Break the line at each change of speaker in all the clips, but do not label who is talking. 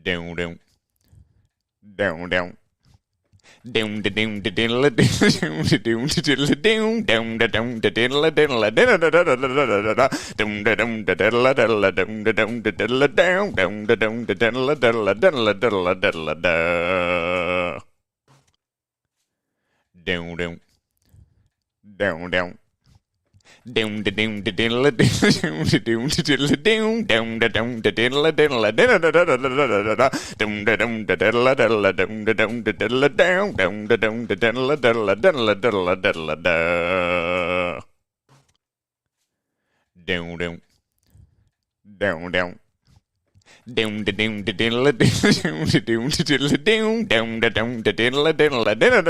Down, down. Down, down. Down the down the diddle down the down the diddle down down the down the diddle diddle down the down the diddle diddle down the down the diddle down down the down the diddle diddle diddle diddle diddle down down down down. Down the down the diddle down the down the diddle down down the down the diddle diddle down the down the diddle diddle down the down the diddle down down the down the diddle diddle diddle diddle diddle down down down down. Down the down the diddle down the down the diddle down down the down the diddle diddle down the down the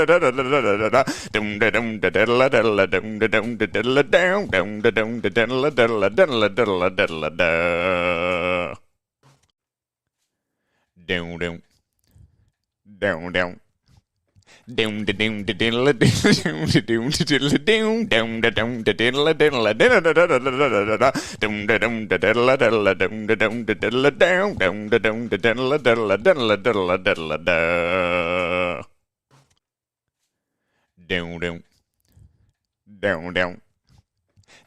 diddle diddle down the down the diddle down down the down the diddle diddle diddle diddle diddle down down down down. Down the down the diddle down the down the diddle down down the down the diddle diddle down the down the diddle diddle down the down the diddle down down the down the diddle diddle diddle diddle diddle down down down down.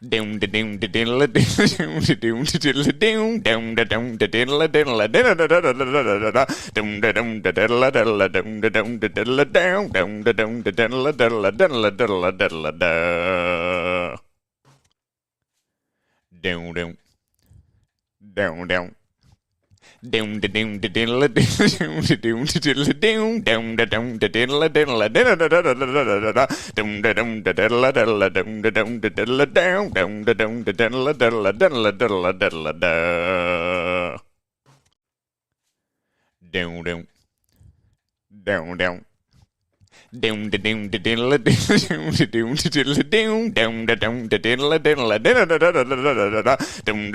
Down the down the diddle down the down the diddle down down the down the diddle diddle down the down the diddle diddle down the down the diddle down down the down the diddle diddle diddle diddle diddle down down down down. Down the down the diddle down the down the diddle down down the down the diddle diddle down the down the diddle diddle down the down the diddle down down the down the diddle diddle diddle diddle diddle down down down down. Down the down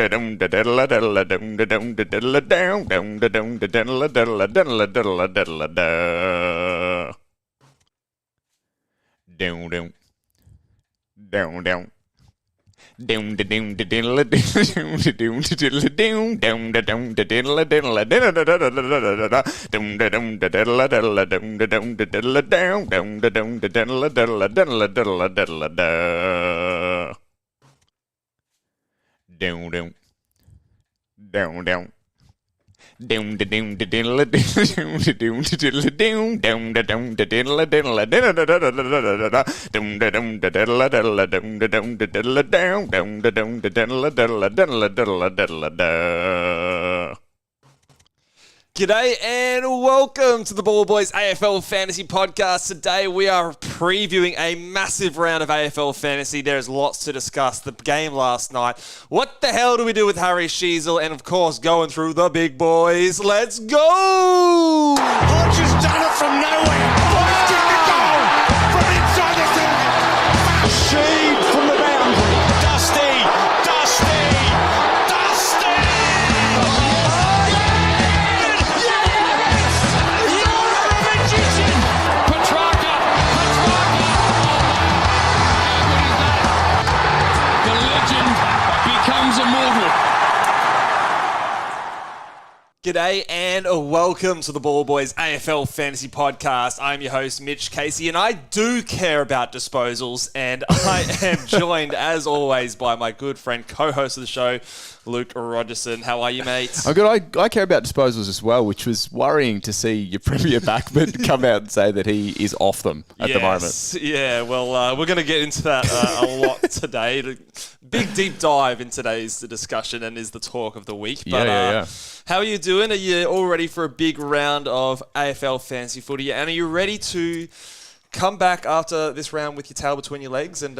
the diddle down the down the diddle down down the down the diddle diddle down the down the diddle diddle down the down the diddle down down the down the diddle diddle diddle diddle diddle down down down down. Down the down the diddle down the down the diddle down down the down the diddle diddle down the down the diddle diddle down the down the diddle down down the down the diddle diddle diddle diddle diddle down down down down. Down the down the diddle down the down the diddle down down the down the diddle diddle down the down the diddle diddle down the down the diddle down down the down the diddle diddle diddle diddle diddle.
G'day and welcome to the Ball Boys AFL Fantasy Podcast. Today we are previewing a massive round of AFL Fantasy. There's lots to discuss. The game last night. What the hell do we do with Harry Sheezel? And of course, going through the big boys. Let's go!
Hodges done it from nowhere. Lifting the goal from inside the target. Sheed from the boundary. Dusty.
G'day and welcome to the Ball Boys AFL Fantasy Podcast. I'm your host, Mitch Casey, and I do care about disposals, and I am joined, as always, by my good friend, co-host of the show, Luke Rogerson. How are you, mate?
I'm good. I care about disposals as well, which was worrying to see your Premier backman come out and say that he is off them at the moment.
Yeah, well, we're going to get into that a lot today. Big deep dive in today's discussion and is the talk of the week. But,
yeah.
How are you doing? Are you all ready for a big round of AFL fantasy footy? And are you ready to come back after this round with your tail between your legs and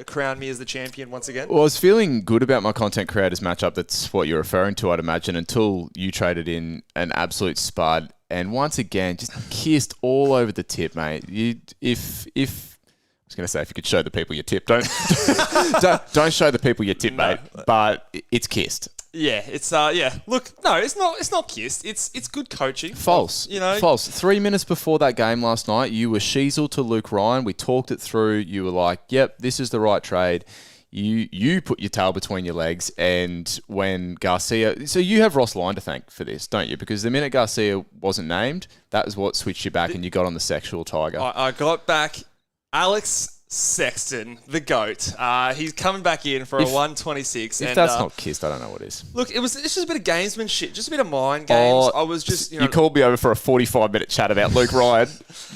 crown me as the champion once again?
Well, I was feeling good about my content creators matchup. That's what you're referring to, I'd imagine, until you traded in an absolute spud. And once again, just kissed all over the tip, mate. If I was going to say, if you could show the people your tip, don't show the people your tip, mate. But it's kissed.
Yeah, it's Look, no, it's not kissed. It's good coaching.
False. False. 3 minutes before that game last night, you were Sheezel to Luke Ryan. We talked it through. You were like, "Yep, this is the right trade." you put your tail between your legs, and when Garcia... So you have Ross Lyon to thank for this, don't you? Because the minute Garcia wasn't named, that was what switched you back and you got on the sexual tiger.
I got back Alex Sexton, the GOAT. He's coming back in for a 126.
If that's not kissed, I don't know what is.
Look, it's just a bit of gamesmanship, just a bit of mind games. I was just,
you called me over for a 45-minute chat about Luke Ryan.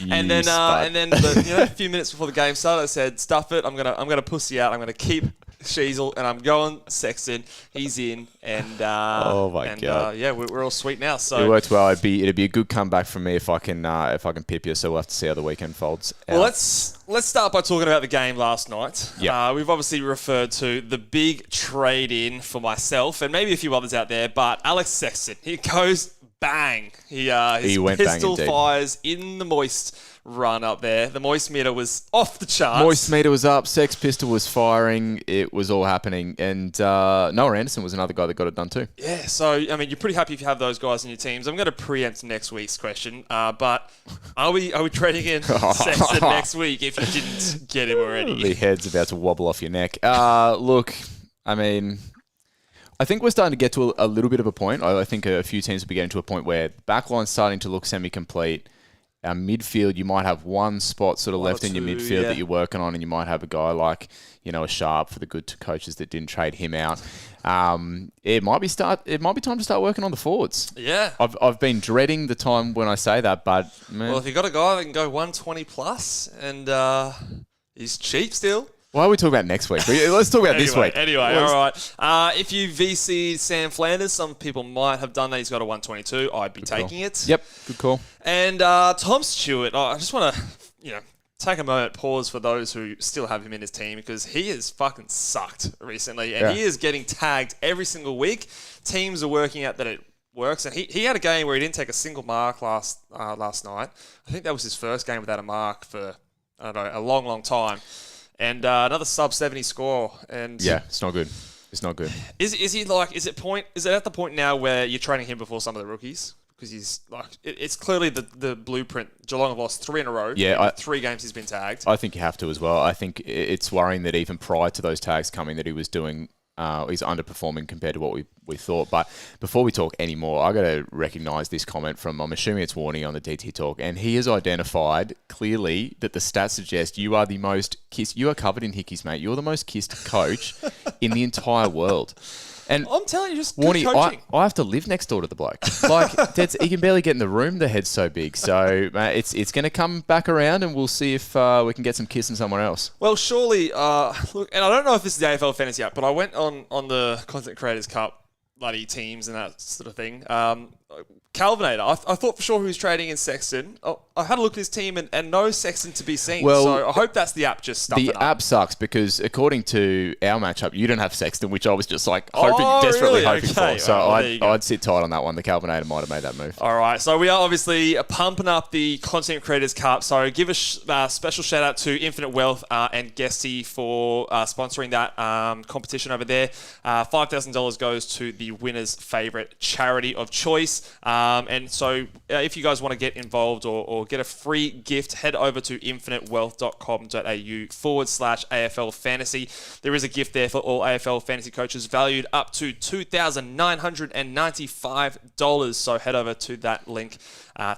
and then a few minutes before the game started, I said, "Stuff it. I'm gonna pussy out. I'm gonna keep Sheasel, and I'm going Sexton. He's in, and
oh my god,
we're all sweet now. So
it worked well. It'd be a good comeback from me if I can pip you. So we'll have to see how the weekend folds out.
Well, let's start by talking about the game last night.
Yeah,
we've obviously referred to the big trade-in for myself and maybe a few others out there, but Alex Sexton, he goes bang. His
went
pistol
bang
fires in the moist run up there. The moist meter was off the charts.
Moist meter was up. Sex pistol was firing. It was all happening. And Noah Anderson was another guy that got it done too.
Yeah, so, I mean, you're pretty happy if you have those guys in your teams. I'm going to preempt next week's question, but are we trading in Sexton next week if you didn't get him already?
The head's about to wobble off your neck. Look, I mean... I think we're starting to get to a little bit of a point. I think a few teams will be getting to a point where the backline's starting to look semi-complete. Our midfield, you might have one spot sort of left in your midfield that you're working on, and you might have a guy like, a Sharp for the good coaches that didn't trade him out. It might be time to start working on the forwards.
Yeah.
I've been dreading the time when I say that, but man.
Well, if you've got a guy that can go 120 plus and he's cheap still.
Why are we talking about next week? Let's talk about this week.
Anyway, all right. If you VC'd Sam Flanders, some people might have done that. He's got a 122. I'd be taking it.
Yep, good call.
And Tom Stewart, I just want to, take a moment, pause for those who still have him in his team because he has fucking sucked recently. And he is getting tagged every single week. Teams are working out that it works. And he had a game where he didn't take a single mark last night. I think that was his first game without a mark for, I don't know, a long, long time. And another sub 70 score, and
it's not good. It's not good.
Is he like? Is it at the point now where you're training him before some of the rookies? Because he's like, it's clearly the blueprint. Geelong have lost 3 in a row. Yeah, 3 games he's been tagged.
I think you have to as well. I think it's worrying that even prior to those tags coming, that he was doing. He's underperforming compared to what we thought. But before we talk any more, I got to recognise this comment from, I'm assuming it's Warney on the DT Talk, and he has identified clearly that the stats suggest you are the most kissed. You are covered in hickeys, mate. You're the most kissed coach in the entire world. And
I'm telling you, just
Warney,
good coaching.
I have to live next door to the bloke. Like, he can barely get in the room. The head's so big. So it's going to come back around, and we'll see if we can get some kissing somewhere else.
Well, surely, look, and I don't know if this is the AFL Fantasy app, but I went on the Content Creators Cup bloody teams and that sort of thing. Calvinator, I thought for sure he was trading in Sexton. I had a look at his team and no Sexton to be seen. Well, so I hope that's the app just stuffing
The
up.
app sucks because according to our matchup, you don't have Sexton, which I was just like desperately hoping for. So I'd sit tight on that one. The Calvinator might have made that move.
All right. So we are obviously pumping up the Content Creators Cup. So give a special shout out to Infinite Wealth and Guesty for sponsoring that competition over there. $5,000 goes to the winner's favourite charity of choice. And so if you guys want to get involved or get a free gift, head over to infinitewealth.com.au/AFL Fantasy. There is a gift there for all AFL fantasy coaches valued up to $2,995. So head over to that link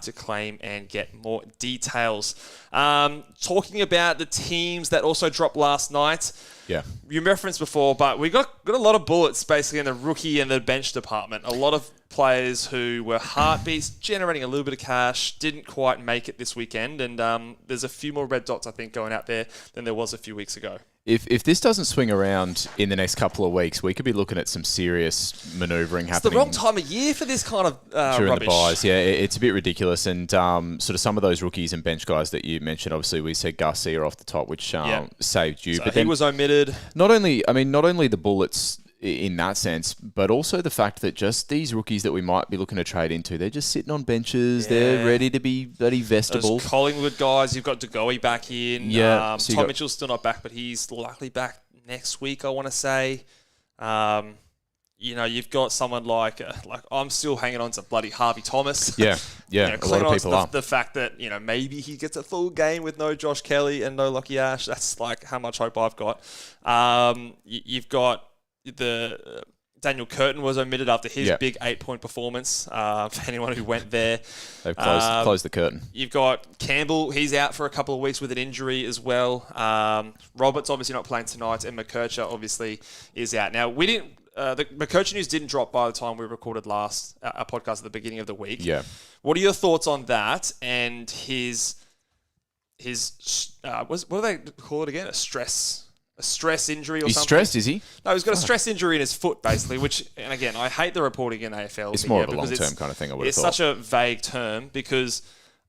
to claim and get more details. Talking about the teams that also dropped last night.
Yeah.
You referenced before, but we got a lot of bullets basically in the rookie and the bench department. A lot of players who were heartbeats, generating a little bit of cash, didn't quite make it this weekend. And there's a few more red dots, I think, going out there than there was a few weeks ago.
If this doesn't swing around in the next couple of weeks, we could be looking at some serious manoeuvring happening.
It's the wrong time of year for this kind of
during
rubbish.
the buys. Yeah, it's a bit ridiculous. And sort of some of those rookies and bench guys that you mentioned, obviously we said Garcia off the top, which saved you.
So
but
he was omitted.
Not only the bullets in that sense, but also the fact that just these rookies that we might be looking to trade into, they're just sitting on benches. Yeah. They're ready to be bloody vestable.
Those Collingwood guys, you've got DeGoey back in.
Yeah.
Tom Mitchell's still not back, but he's likely back next week, I want to say. you've got someone like I'm still hanging on to bloody Harvey Thomas.
Yeah.
Clinging
A lot of
on
people
to
are.
the fact that, maybe he gets a full game with no Josh Kelly and no Lockie Ash. That's like how much hope I've got. You've got the Daniel Curtin was omitted after his big 8-point performance. For anyone who went there.
They've closed the curtain.
You've got Campbell. He's out for a couple of weeks with an injury as well. Roberts obviously not playing tonight, and McKercher obviously is out. Now, we didn't... the McKercher news didn't drop by the time we recorded our podcast at the beginning of the week.
Yeah.
What are your thoughts on that and his what do they call it again? A stress injury or
He's
something?
stressed, is he?
No, he's got a stress injury in his foot, basically, which, and again, I hate the reporting in AFL.
It's more of a long-term kind of thing, I would have thought.
It's such a vague term because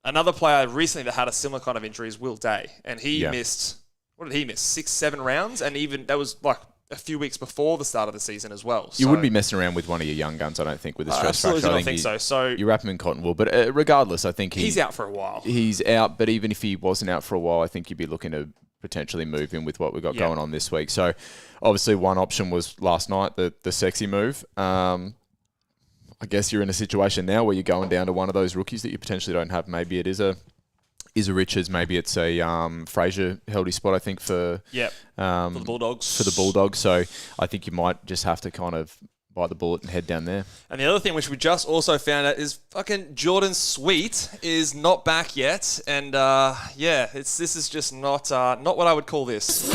another player recently that had a similar kind of injury is Will Day, and he missed, what did he miss? 6-7 rounds, and even that was like a few weeks before the start of the season as well.
You wouldn't be messing around with one of your young guns, I don't think, with a stress fracture.
Absolutely, I think so. So
you wrap him in cotton wool, but regardless, I think
he's out for a while.
He's out, but even if he wasn't out for a while, I think you'd be looking to potentially move him with what we've got going on this week. So obviously one option was last night, the sexy move. I guess you're in a situation now where you're going down to one of those rookies that you potentially don't have. Maybe it is a Richards, maybe it's a Fraser held his spot, I think, for
the Bulldogs.
For the Bulldogs. So I think you might just have to kind of bite the bullet and head down there.
And the other thing which we just also found out is fucking Jordan Sweet is not back yet. And this is just not what I would call this.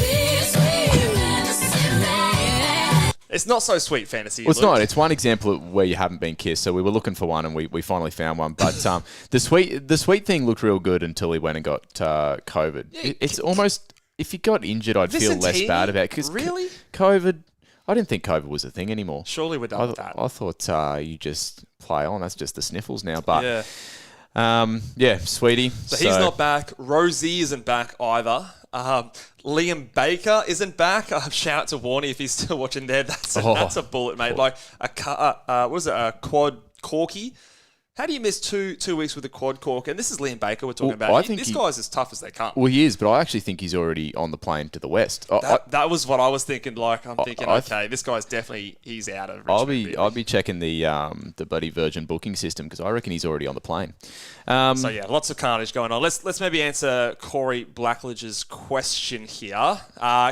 It's not so sweet fantasy.
Well, it's not. It's one example of where you haven't been kissed. So we were looking for one, and we finally found one. But the sweet thing looked real good until he went and got COVID. It's almost, if he got injured, I'd feel less bad about it. Cause
really?
COVID, I didn't think COVID was a thing anymore.
Surely we're done with that.
I thought you just play on. That's just the sniffles now. But sweetie.
So he's not back. Rosie isn't back either. Liam Baker isn't back. Shout out to Warney if he's still watching there. That's a bullet, mate. Like a quad corky. How do you miss two weeks with a quad cork? And this is Liam Baker we're talking about. This guy's as tough as they come.
Well, he is, but I actually think he's already on the plane to the west.
That was what I was thinking. Okay, this guy's definitely, he's out of Richmond.
I'll be checking the bloody Virgin booking system because I reckon he's already on the plane.
Lots of carnage going on. Let's maybe answer Corey Blackledge's question here.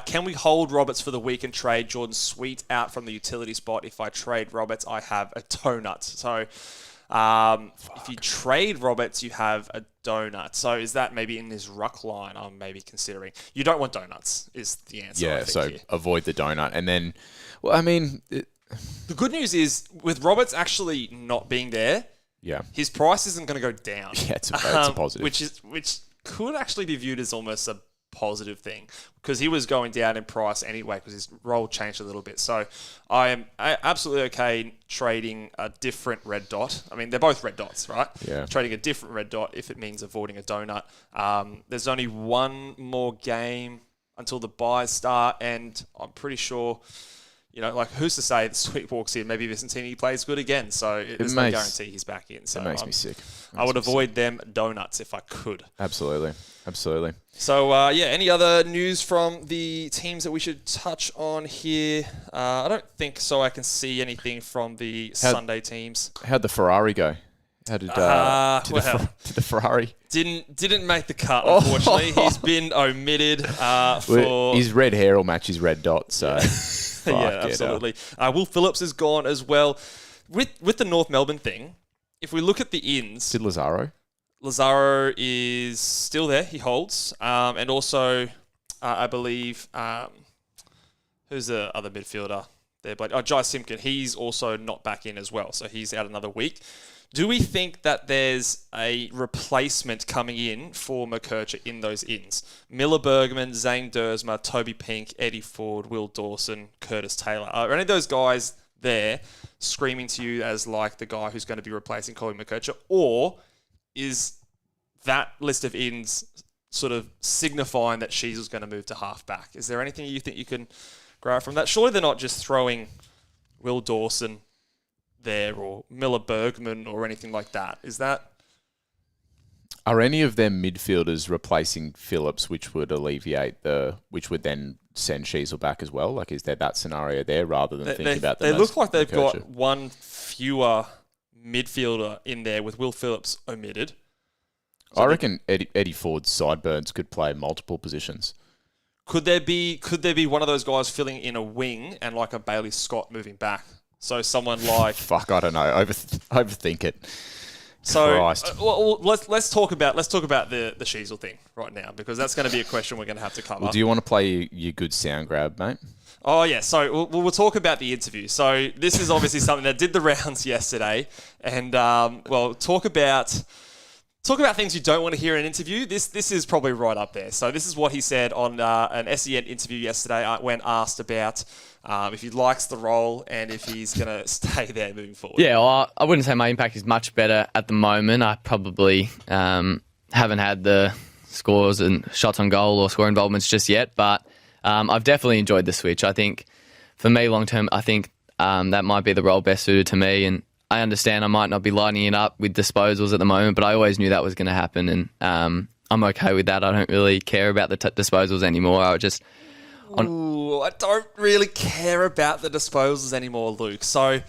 Can we hold Roberts for the week and trade Jordan Sweet out from the utility spot? If I trade Roberts, I have a donut. So if you trade Roberts, you have a donut. So is that maybe in this ruck line I'm maybe considering? You don't want donuts is the answer.
Yeah,
I think,
so
here.
Avoid the donut. And then, well, I mean...
the good news is, with Roberts actually not being there, his price isn't going to go down.
Yeah, it's a positive.
Which could actually be viewed as almost a positive thing because he was going down in price anyway because his role changed a little bit. So I am absolutely okay trading a different red dot. I mean, they're both red dots, right?
Yeah.
Trading a different red dot if it means avoiding a donut. There's only one more game until the buys start, and I'm pretty sure, who's to say that Sweet walks in, maybe Vicentini plays good again. So there's no guarantee he's back in. So
it makes me sick.
I would avoid them donuts if I could.
Absolutely.
So, any other news from the teams that we should touch on here? I don't think so. I can see anything from the Sunday teams.
How'd the Ferrari go? How did the Ferrari?
Didn't make the cut, unfortunately. He's been omitted for...
His red hair will match his red dot, so...
absolutely. Will Phillips is gone as well. With the North Melbourne thing, if we look at the ins...
Did
Lazaro is still there. He holds. And also, I believe, who's the other midfielder there? Jai Simpkin. He's also not back in as well. So he's out another week. Do we think that there's a replacement coming in for McKercher in those ins? Miller Bergman, Zane Dersma, Toby Pink, Eddie Ford, Will Dawson, Curtis Taylor. Are any of those guys there screaming to you as like the guy who's going to be replacing Colin McKercher? Or is that list of ins sort of signifying that Sheezel's going to move to halfback? Is there anything you think you can grab from that? Surely they're not just throwing Will Dawson there or Miller Bergman or anything like that. Is that...
Are any of them midfielders replacing Phillips, which would then send Sheasel back as well? Like, is there that scenario there rather than thinking about them?
They look like they've
Mokotjo?
got one fewer midfielder in there with Will Phillips omitted. So
I reckon Eddie Ford's sideburns could play multiple positions.
Could there be one of those guys filling in a wing and like a Bailey Scott moving back? So someone like
Fuck, I don't know. Overthink it.
So
Christ.
let's talk about the Sheasel thing right now, because that's going to be a question we're going to have to cover.
Well, do you want to play your good sound grab, mate?
Oh yeah, so we'll talk about the interview. So this is obviously something that did the rounds yesterday, and talk about things you don't want to hear in an interview. This is probably right up there. So this is what he said on an SEN interview yesterday when asked about if he likes the role and if he's going to stay there moving forward.
Yeah, well, I wouldn't say my impact is much better at the moment. I probably haven't had the scores and shots on goal or score involvements just yet, but I've definitely enjoyed the switch. I think for me, long term, I think that might be the role best suited to me, and I understand I might not be lighting it up with disposals at the moment, but I always knew that was going to happen, and I'm okay with that. I don't really care about the disposals anymore. I don't
really care about the disposals anymore, Luke. So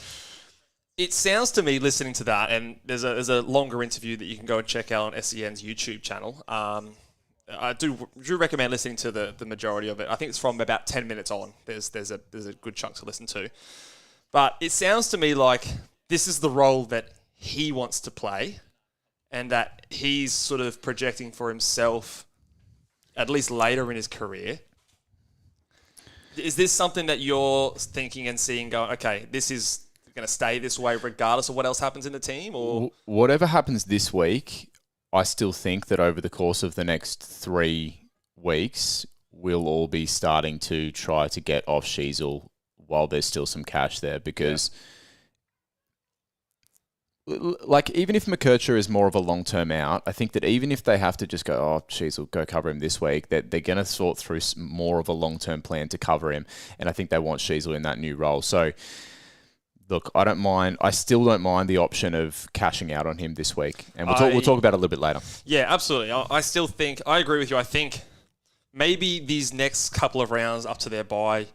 it sounds to me, listening to that, and there's a longer interview that you can go and check out on SEN's YouTube channel. I do recommend listening to the majority of it. I think it's from about 10 minutes on. There's a good chunk to listen to. But it sounds to me like this is the role that he wants to play, and that he's sort of projecting for himself, at least later in his career. Is this something that you're thinking and seeing going, okay, this is going to stay this way regardless of what else happens in the team? Or
whatever happens this week, I still think that over the course of the next 3 weeks, we'll all be starting to try to get off Sheasel while there's still some cash there, because like, even if Mokotjo is more of a long-term out, I think that even if they have to just go, oh, Sheasel, go cover him this week, that they're going to sort through more of a long-term plan to cover him. And I think they want Sheasel in that new role. So, look, I still don't mind the option of cashing out on him this week. And we'll talk about it a little bit later.
Yeah, absolutely. I agree with you. I think maybe these next couple of rounds up to their bye,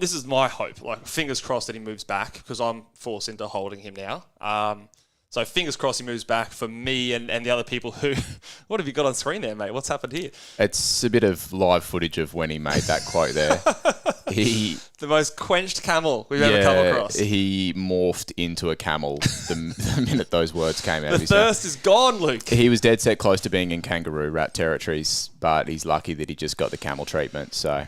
this is my hope. Like, fingers crossed that he moves back, because I'm forced into holding him now. So fingers crossed he moves back for me and the other people who... What have you got on screen there, mate? What's happened here?
It's a bit of live footage of when he made that quote there.
The most quenched camel we've ever come across.
He morphed into a camel the minute those words came out of his
thirst
mouth.
is gone, Luke.
He was dead set close to being in kangaroo rat territories, but he's lucky that he just got the camel treatment. So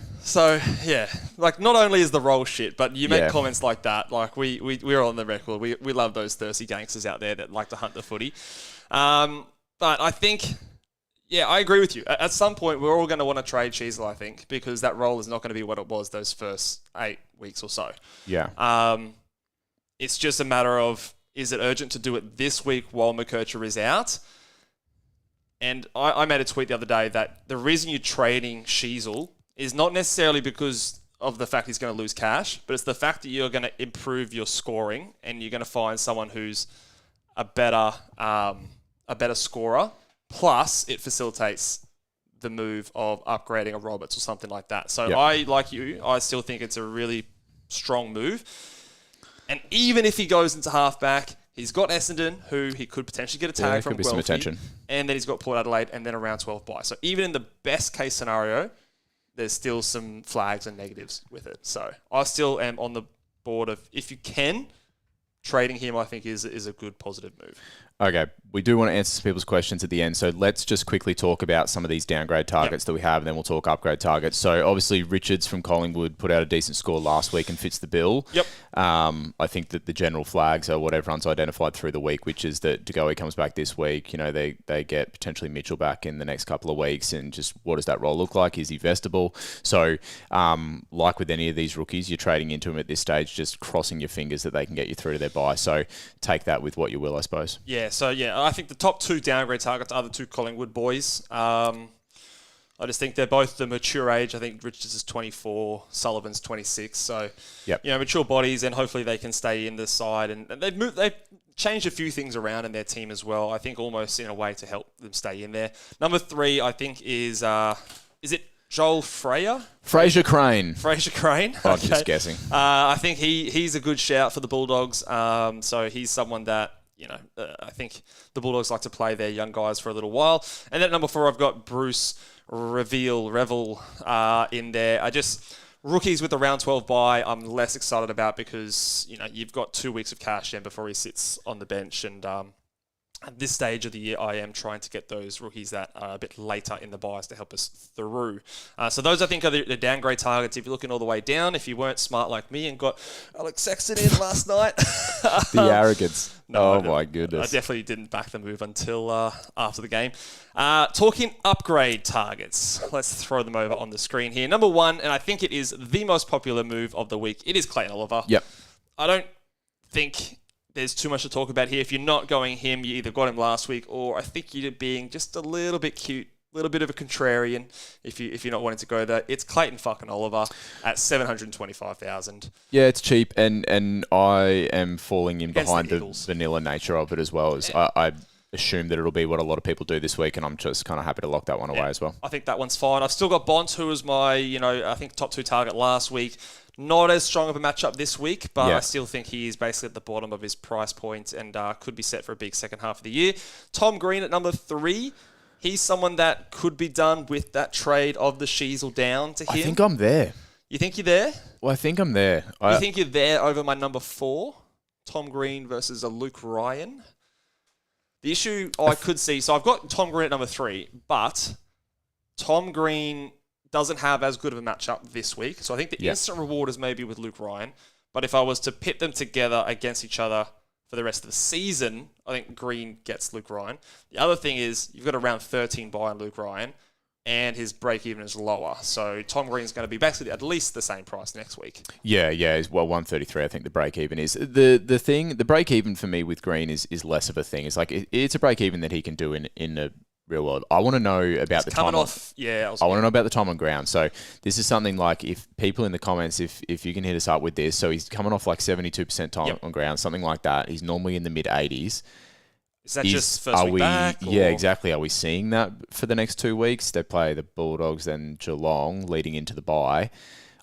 yeah, like, not only is the role shit, but you make comments like that. Like, we're on the record. We love those thirsty gangsters out there that like to hunt the footy. But I think, yeah, I agree with you. At some point, we're all going to want to trade Sheasel, I think, because that role is not going to be what it was those first 8 weeks or so.
Yeah.
It's just a matter of, is it urgent to do it this week while Mokotjo is out? And I made a tweet the other day that the reason you're trading Sheasel is not necessarily because of the fact he's going to lose cash, but it's the fact that you're going to improve your scoring and you're going to find someone who's a better scorer. Plus, it facilitates the move of upgrading a Roberts or something like that. So I still think it's a really strong move. And even if he goes into halfback, he's got Essendon, who he could potentially get a tag from.
Could be some attention.
And then he's got Port Adelaide, and then a round 12 bye. So even in the best case scenario, there's still some flags and negatives with it. So I still am on the board of, if you can, trading him, I think, is a good positive move.
Okay, we do want to answer some people's questions at the end, so let's just quickly talk about some of these downgrade targets that we have, and then we'll talk upgrade targets. So obviously Richards from Collingwood put out a decent score last week and fits the bill.
Yep.
I think that the general flags are what everyone's identified through the week, which is that DeGoey comes back this week. You know, they get potentially Mitchell back in the next couple of weeks, and just what does that role look like? Is he vestable? So like with any of these rookies, you're trading into them at this stage, just crossing your fingers that they can get you through to their bye. So take that with what you will, I suppose.
Yeah, so I think the top 2 downgrade targets are the 2 Collingwood boys. I just think they're both the mature age. I think Richards is 24, Sullivan's 26. So, mature bodies, and hopefully they can stay in the side. And they've changed a few things around in their team as well, I think, almost in a way to help them stay in there. Number 3, I think, is it Joel Fraser
Crane.
Crane.
I'm just guessing.
I think he's a good shout for the Bulldogs. So he's someone that, I think the Bulldogs like to play their young guys for a little while. And then at number 4, I've got Bruce Revel in there. Rookies with the round 12 bye, I'm less excited about because, you've got 2 weeks of cash then before he sits on the bench. And at this stage of the year, I am trying to get those rookies that are a bit later in the buys to help us through. So those, I think, are the downgrade targets. If you're looking all the way down, if you weren't smart like me and got Alex Sexton in last night.
The arrogance.
No,
my goodness.
I definitely didn't back the move until after the game. Talking upgrade targets. Let's throw them over on the screen here. Number 1, and I think it is the most popular move of the week, it is Clayton Oliver.
Yep.
I don't think there's too much to talk about here. If you're not going him, you either got him last week, or I think you're being just a little bit cute, a little bit of a contrarian if you're not wanting to go there. It's Clayton fucking Oliver at 725,000.
Yeah, it's cheap, and I am falling in
Against
behind
the
the
Eagles.
vanilla nature of it as well. I assume that it'll be what a lot of people do this week, and I'm just kind of happy to lock that one away as well.
I think that one's fine. I've still got Bont, who was my, I think top 2 target last week. Not as strong of a matchup this week, but I still think he is basically at the bottom of his price point and could be set for a big second half of the year. Tom Green at number 3. He's someone that could be done with that trade of the Sheasel down to him.
I think I'm there.
You think you're there?
Well, I think I'm there.
You think you're there over my number 4? Tom Green versus a Luke Ryan? The issue I could see, so I've got Tom Green at number 3, but Tom Green doesn't have as good of a matchup this week. So I think the instant reward is maybe with Luke Ryan. But if I was to pit them together against each other for the rest of the season, I think Green gets Luke Ryan. The other thing is you've got a round 13 buy on Luke Ryan, and his break-even is lower. So Tom Green's going to be basically at least the same price next week.
Yeah. Well, 133, I think the break-even is. The break-even for me with Green is less of a thing. It's like, it's a break-even that he can do in the real world. I want to know about the time off.
Yeah,
I want to know about the time on ground. So this is something like, if people in the comments, if you can hit us up with this. So he's coming off like 72% time on ground, something like that. He's normally in the mid 80s.
Is that just first week back?
Yeah, exactly. Are we seeing that for the next 2 weeks? They play the Bulldogs, then Geelong, leading into the bye.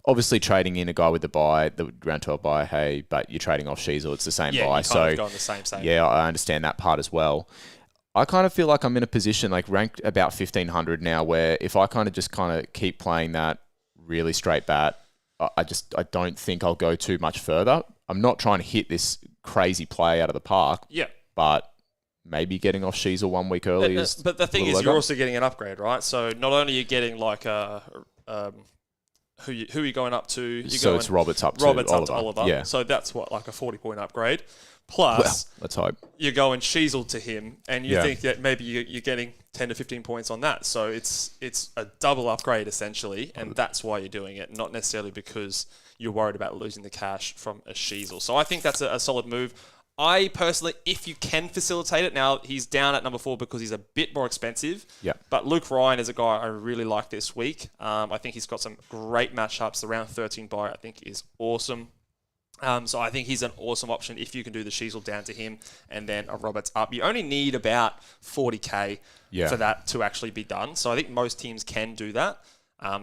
Obviously, trading in a guy with the bye, the round 12 bye, hey, but you're trading off Sheasel, it's the same bye.
You kind of go on the same.
Yeah, I understand that part as well. I kind of feel like I'm in a position, like ranked about 1,500 now, where if I kind of keep playing that really straight bat, I don't think I'll go too much further. I'm not trying to hit this crazy play out of the park.
Yeah.
But maybe getting off Sheasel 1 week early is.
But the thing is, you're also getting an upgrade, right? So not only are you getting like who are you going up to?
It's Roberts up to Oliver.
Yeah. So that's like a 40-point upgrade. Plus,
let's hope
you're going Sheasel to him, and you think that maybe you're getting 10 to 15 points on that. So it's a double upgrade essentially, and that's why you're doing it, not necessarily because you're worried about losing the cash from a Sheasel. So I think that's a solid move. I personally, if you can facilitate it, now he's down at number 4 because he's a bit more expensive.
Yeah.
But Luke Ryan is a guy I really like this week. I think he's got some great matchups. The round 13 buy I think is awesome. So I think he's an awesome option if you can do the Sheasel down to him and then a Roberts up. You only need about 40K for that to actually be done. So I think most teams can do that.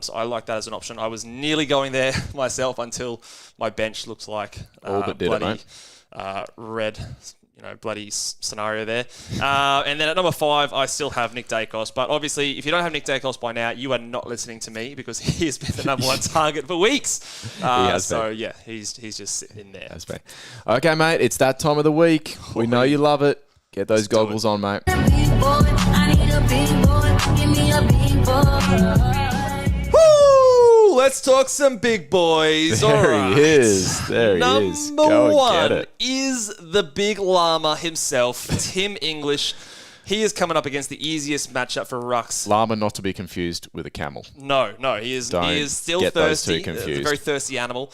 So I like that as an option. I was nearly going there myself until my bench looks like bloody red, bloody scenario there. And then at number 5, I still have Nick Dacos. But obviously, if you don't have Nick Dacos by now, you are not listening to me because he has been the number 1 target for weeks. He's just sitting in there.
Okay, mate, it's that time of the week. We know you love it. Get those goggles on, mate.
Let's talk some big boys.
There he is. There he is.
Number 1 is the big llama himself, Tim English. He is coming up against the easiest matchup for rucks.
Llama, not to be confused with a camel.
No, he is still
get
thirsty.
Those two confused.
A very thirsty animal.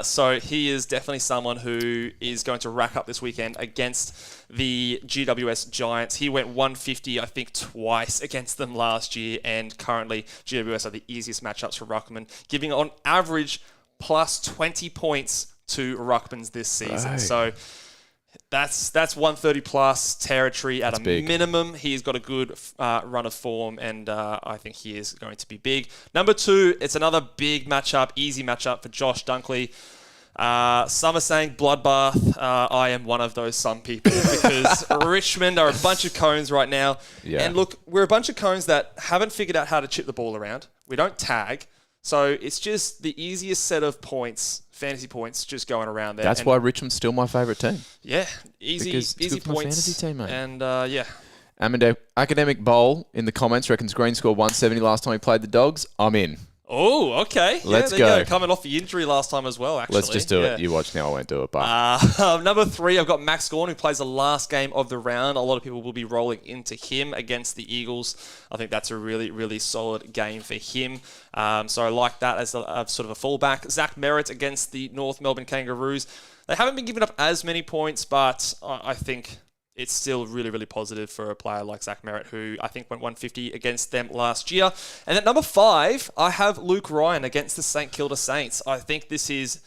So he is definitely someone who is going to rack up this weekend against the GWS Giants. He went 150, I think, twice against them last year, and currently GWS are the easiest matchups for ruckman, giving on average plus 20 points to ruckmans this season.
Right.
So That's 130 plus territory at
big.
minimum. He's got a good run of form, and I think he is going to be big. Number 2, it's another big matchup, easy matchup for Josh Dunkley. Some are saying bloodbath. I am one of those some people because Richmond are a bunch of cones right now.
Yeah.
And look, we're a bunch of cones that haven't figured out how to chip the ball around. We don't tag. So it's just the easiest set of points, fantasy points, just going around there.
That's why Richmond's still my favourite team.
Yeah, easy
Because it's
easy
good for my
points.
fantasy team, mate.
And yeah.
Academic Bowl in the comments reckons Green scored 170 last time he played the Dogs. I'm in.
Oh, okay.
Let's
there you
go.
Coming off the injury last time as well, actually.
Let's just do it. You watch now. I won't do it. But
Number 3, I've got Max Gawn, who plays the last game of the round. A lot of people will be rolling into him against the Eagles. I think that's a really, really solid game for him. So I like that as a sort of a fallback. Zach Merritt against the North Melbourne Kangaroos. They haven't been giving up as many points, but I think it's still really, really positive for a player like Zach Merritt, who I think went 150 against them last year. And at number 5, I have Luke Ryan against the St Kilda Saints. I think this is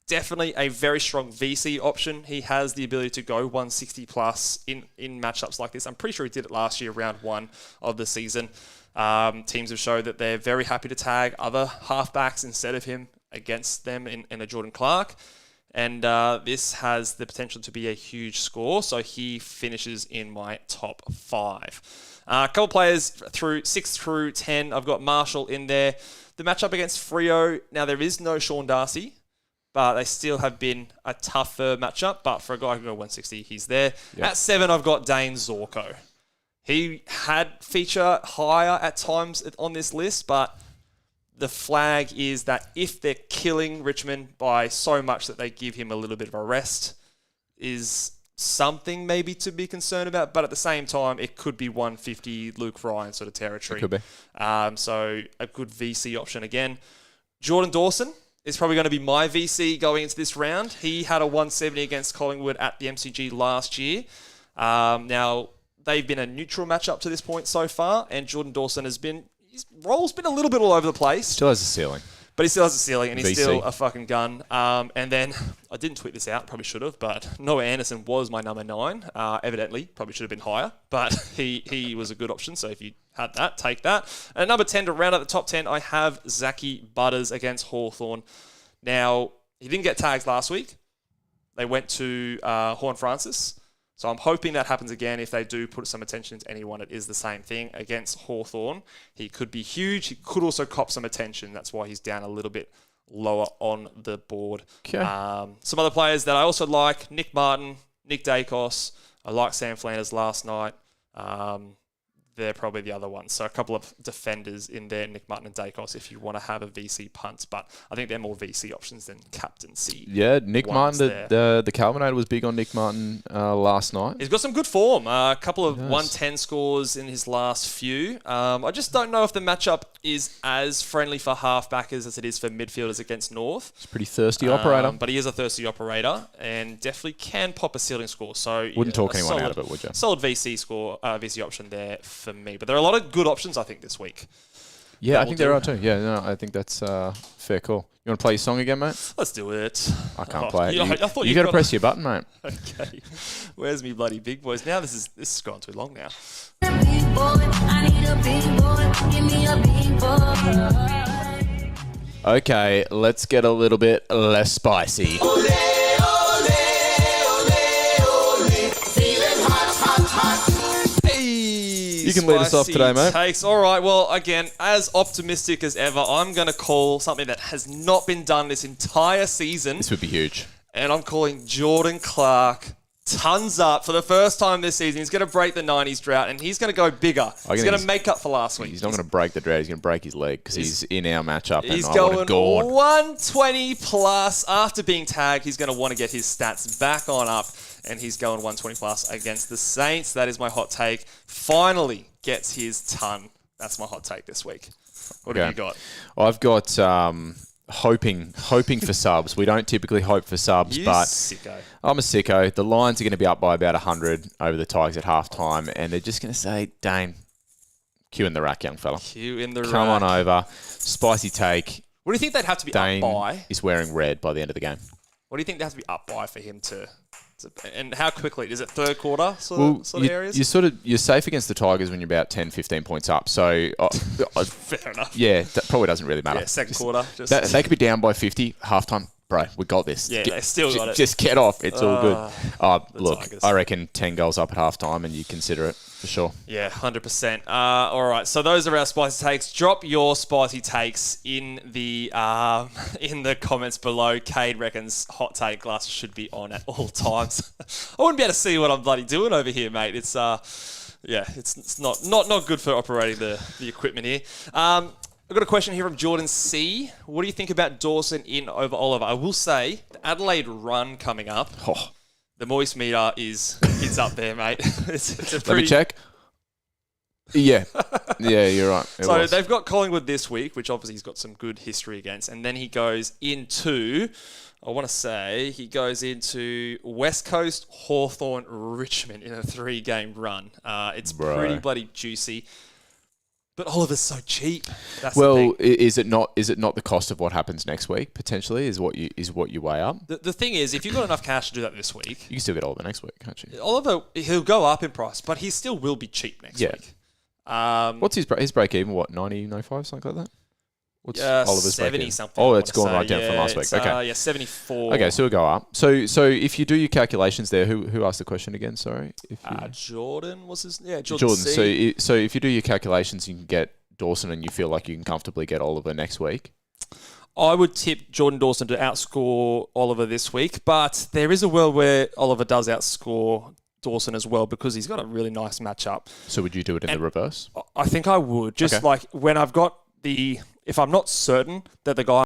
definitely a very strong VC option. He has the ability to go 160 plus in matchups like this. I'm pretty sure he did it last year, round 1 of the season. Teams have showed that they're very happy to tag other halfbacks instead of him against them in a Jordan Clark. And this has the potential to be a huge score, so he finishes in my top 5. A couple players through 6 through 10. I've got Marshall in there. The matchup against Freo, now there is no Sean Darcy, but they still have been a tougher matchup. But for a guy who can go 160, he's there. Yep. At 7, I've got Dane Zorko. He had feature higher at times on this list, but the flag is that if they're killing Richmond by so much that they give him a little bit of a rest is something maybe to be concerned about. But at the same time, it could be 150 Luke Ryan sort of territory.
It could be.
So a good VC option again. Jordan Dawson is probably going to be my VC going into this round. He had a 170 against Collingwood at the MCG last year. Now, they've been a neutral matchup to this point so far, and Jordan Dawson has been... His role's been a little bit all over the place.
Still has a ceiling.
But he still has a ceiling, and he's
VC.
still a fucking gun. And then, I didn't tweet this out, probably should have, but Noah Anderson was my number 9. Evidently, probably should have been higher, but he was a good option, so if you had that, take that. And at number 10, to round out the top 10, I have Zachy Butters against Hawthorn. Now, he didn't get tags last week. They went to Horn Francis. So I'm hoping that happens again. If they do put some attention to anyone, it is the same thing. Against Hawthorn, he could be huge. He could also cop some attention. That's why he's down a little bit lower on the board.
Okay.
Some other players that I also like, Nick Martin, Nick Dacos. I like Sam Flanders last night. They're probably the other ones. So a couple of defenders in there, Nick Martin and Dacos, if you want to have a VC punt. But I think they're more VC options than captaincy.
Yeah, Nick Martin, the Calvinator was big on Nick Martin last night.
He's got some good form. A couple of 110 scores in his last few. I just don't know if the matchup is as friendly for halfbackers as it is for midfielders against North.
He's a pretty thirsty operator.
But he is a thirsty operator and definitely can pop a ceiling score. So
wouldn't talk anyone out of it, would you?
Solid VC score, VC option there for me. But there are a lot of good options, I think, this week.
Yeah, I think there are too. Yeah, no, I think that's fair call. You want to play your song again, mate?
Let's do it.
I can't play it.
I thought
you got to press your button, mate.
Okay. Where's me bloody big boys? Now this has gone too long now.
Big boy, I need a big boy. Give me a big boy.
Okay, let's get a little bit less spicy. You can lead us off today, mate.
Takes. All right. Well, again, as optimistic as ever, I'm going to call something that has not been done this entire season.
This would be huge.
And I'm calling Jordan Clark tons up for the first time this season. He's going to break the 90s drought, and he's going to go bigger. He's going to make up for last week.
He's not going to break the drought. He's going to break his leg because he's in our matchup.
He's
and
going
I want
120 plus. After being tagged, he's going to want to get his stats back on up, and he's going 120 plus against the Saints. That is my hot take. Finally gets his ton. That's my hot take this week. What have you got?
I've got hoping for subs. We don't typically hope for subs, but
sicko.
I'm a sicko. The Lions are going to be up by about 100 over the Tigers at halftime, and they're just going to say, Dane, cue in the rack, young fella.
Cue in the rack.
Come on over. Spicy take.
What do you think they'd have to be
Dane
up by?
is wearing red by the end of the game.
What do you think they have to be up by for him to And how quickly? Is it third quarter sort of areas?
You're safe against the Tigers when you're about 10, 15 points up. So
Fair enough.
yeah, that probably doesn't really matter.
Yeah, second quarter.
They could be down by 50 halftime. Bro, we got this.
Yeah, they still got it.
Just get off. It's all good. Look,
Tigers.
I reckon 10 goals up at halftime and you consider it for sure.
Yeah, 100%. All right, so those are our spicy takes. Drop your spicy takes in the comments below. Cade reckons hot take glasses should be on at all times. I wouldn't be able to see what I'm bloody doing over here, mate. It's it's not good for operating the equipment here. I've got a question here from Jordan C. What do you think about Dawson in over Oliver? I will say, the Adelaide run coming up, the moist meter is up there, mate. It's a pretty...
Let me check. Yeah. Yeah, you're right.
So they've got Collingwood this week, which obviously he's got some good history against. And then he goes into, he goes into West Coast, Hawthorn, Richmond in a 3-game run. It's pretty bloody juicy. But Oliver's so cheap. That's the thing.
Is it not the cost of what happens next week potentially is what you weigh up?
The thing is, if you've got enough cash to do that this week,
You can still get Oliver next week, can't you?
Oliver, he'll go up in price, but he still will be cheap next week.
What's his break even? What, 90, 95, something like that? What's Oliver's
70
break even?
something.
Oh, it's gone right down from last week. Okay.
74.
Okay, so it'll go up. So if you do your calculations there, who asked the question again? Sorry,
Jordan was his. Yeah, Jordan.
C. So if you do your calculations, you can get Dawson, and you feel like you can comfortably get Oliver next week.
I would tip Jordan Dawson to outscore Oliver this week, but there is a world where Oliver does outscore Dawson as well because he's got a really nice matchup.
So would you do it in the reverse?
I think I would. Just like when I've got if I'm not certain that the guy